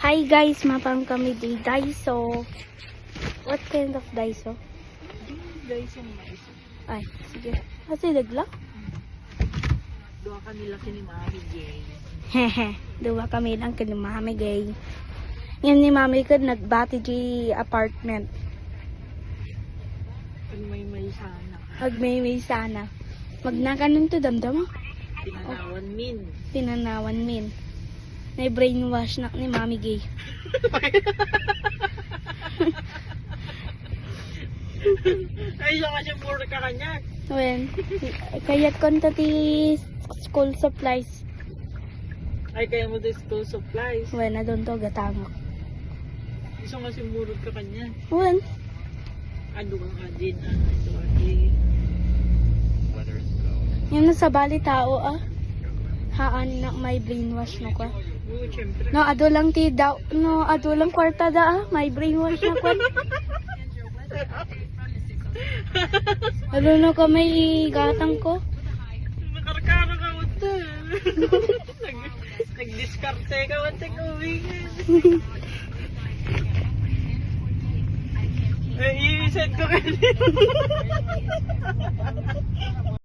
Hi guys, mapang kami di Daiso. What kind of Daiso? Daiso yung mais. Ay, sige. Kasi dagla? Doon kanila kini Mami Jay. Hehe, duwa kami lang kay Mami Gay. Yan ni Mami ko nagbati di apartment. Pag may sana. Pag may sana. Magnakanon to damdam. Tinanawan min. Tinanawan min. May brainwash na ni Mami Gay. Ay, siya kasi puro ka kanya. When, kaya konta ti school supplies. Ay, kaya mo the school supplies. When, na doon to gatangok. Gusto nga si murod ka kanya. When, Ano ka din, ito aki. yung nasa bali tao haan na may brainwash na ko. Oo, syempre. No, ado lang ti daw, no, ado lang kwarta may brainwash na ko. Ado na ko may gatang ko. Nakarkara ka mo to. Nag-discarte ka mo to kuwi. Eh, i-send ko kanina.